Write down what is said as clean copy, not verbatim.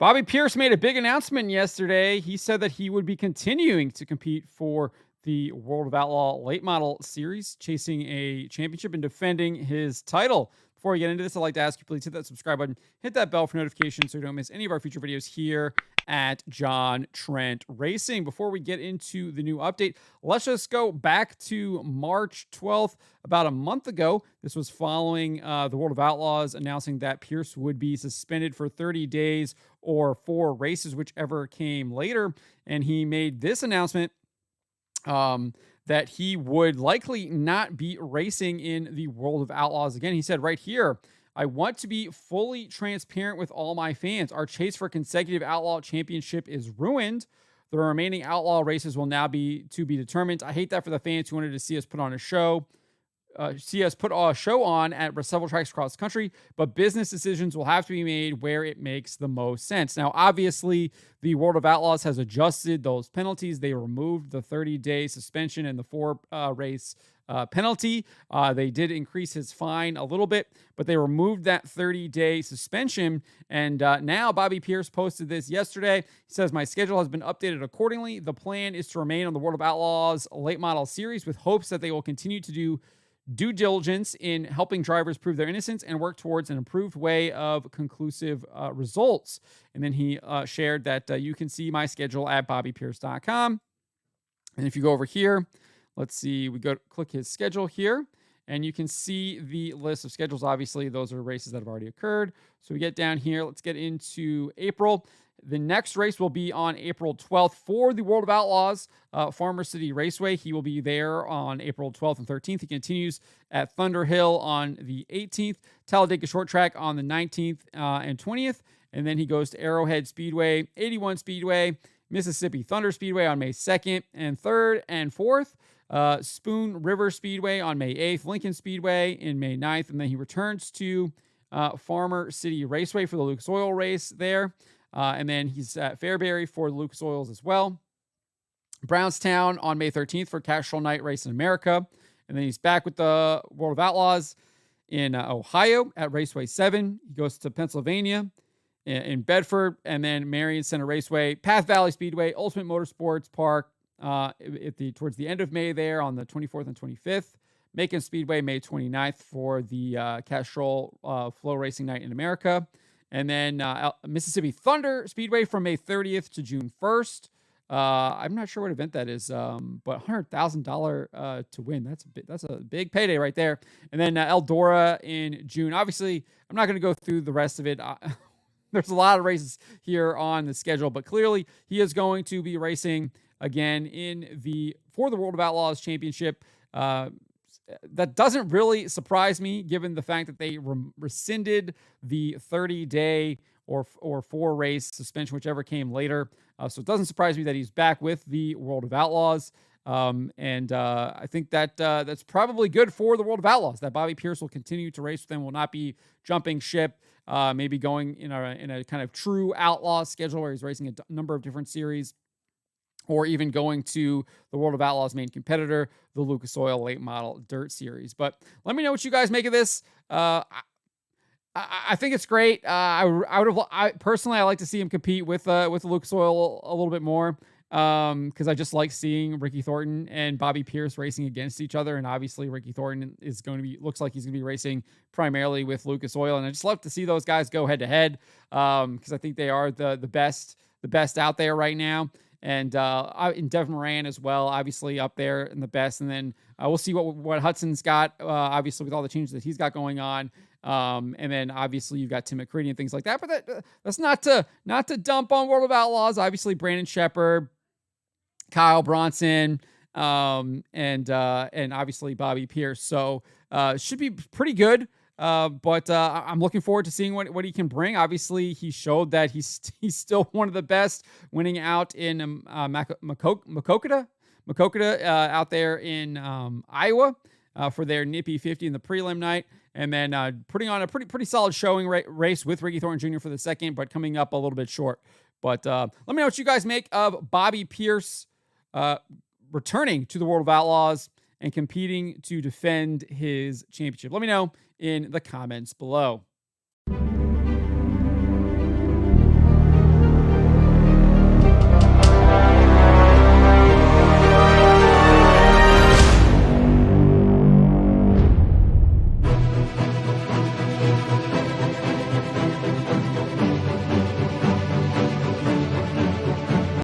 Bobby Pierce made a big announcement yesterday. He said that he would be continuing to compete for the World of Outlaw Late Model Series, chasing a championship and defending his title. Before we get into this, I'd like to ask you, please hit that subscribe button, hit that bell for notifications so you don't miss any of our future videos here at John Trent Racing. Before we get into the new update, let's just go back to March 12th, about a month ago. This was following the World of Outlaws announcing that Pierce would be suspended for 30 days or 4 races, whichever came later. And he made this announcement that he would likely not be racing in the World of Outlaws again. He said right here, I want to be fully transparent with all my fans. Our chase for consecutive Outlaw championship is ruined. The remaining Outlaw races will now be to be determined. I hate that for the fans who wanted to see us put on a show. See us put a show on at several tracks across the country, but business decisions will have to be made where it makes the most sense. Now, obviously, the World of Outlaws has adjusted those penalties. They removed the 30-day suspension and the 4-race penalty. They did increase his fine a little bit, but they removed that 30-day suspension. And now Bobby Pierce posted this yesterday. He says, my schedule has been updated accordingly. The plan is to remain on the World of Outlaws Late Model Series with hopes that they will continue to do due diligence in helping drivers prove their innocence and work towards an improved way of conclusive results. And then he shared that you can see my schedule at bobbypierce.com. And if you go over here, let's see, we go click his schedule here, and you can see the list of schedules. Obviously, those are races that have already occurred. So we get down here. Let's get into April. The next race will be on April 12th for the World of Outlaws, Farmer City Raceway. He will be there on April 12th and 13th. He continues at Thunder Hill on the 18th, Talladega Short Track on the 19th and 20th. And then he goes to Arrowhead Speedway, 81 Speedway, Mississippi Thunder Speedway on May 2nd and 3rd and 4th. Spoon River Speedway on May 8th, Lincoln Speedway in May 9th. And then he returns to Farmer City Raceway for the Lucas Oil race there. And then he's at Fairbury for the Lucas Oils as well. Brownstown on May 13th for Castrol Night Race in America. And then he's back with the World of Outlaws in Ohio at Raceway 7. He goes to Pennsylvania in Bedford, and then Marion Center Raceway, Path Valley Speedway, Ultimate Motorsports Park towards the end of May there on the 24th and 25th. Macon Speedway, May 29th for the Castrol Flow Racing Night in America. And then Mississippi Thunder Speedway from May 30th to June 1st. I'm not sure what event that is, but $100,000 to win. That's a big payday right there. And then Eldora in June. Obviously, I'm not going to go through the rest of it. There's a lot of races here on the schedule, but clearly he is going to be racing again for the World of Outlaws Championship. That doesn't really surprise me, given the fact that they rescinded the 30-day or 4-race suspension, whichever came later. So it doesn't surprise me that he's back with the World of Outlaws. And I think that that's probably good for the World of Outlaws, that Bobby Pierce will continue to race with them, will not be jumping ship, maybe going in a kind of true outlaw schedule where he's racing a number of different series, or even going to the World of Outlaws main competitor, the Lucas Oil Late Model Dirt Series. But let me know what you guys make of this. I think it's great. I personally like to see him compete with the Lucas Oil a little bit more, because I just like seeing Ricky Thornton and Bobby Pierce racing against each other. And obviously Ricky Thornton looks like he's going to be racing primarily with Lucas Oil. And I just love to see those guys go head to head, because I think they are the best out there right now. And in Devin Moran as well, obviously up there in the best. And then we'll see what Hudson's got, obviously with all the changes that he's got going on. And then obviously you've got Tim McCready and things like that. But that's not to dump on World of Outlaws. Obviously Brandon Shepherd, Kyle Bronson, and obviously Bobby Pierce. So should be pretty good. But I'm looking forward to seeing what he can bring. Obviously, he showed that he's still one of the best, winning out in Maquoketa out there in Iowa for their Nippy 50 in the prelim night, and then putting on a pretty solid showing race with Ricky Thornton Jr. for the second, but coming up a little bit short. But let me know what you guys make of Bobby Pierce returning to the World of Outlaws and competing to defend his championship. Let me know in the comments below.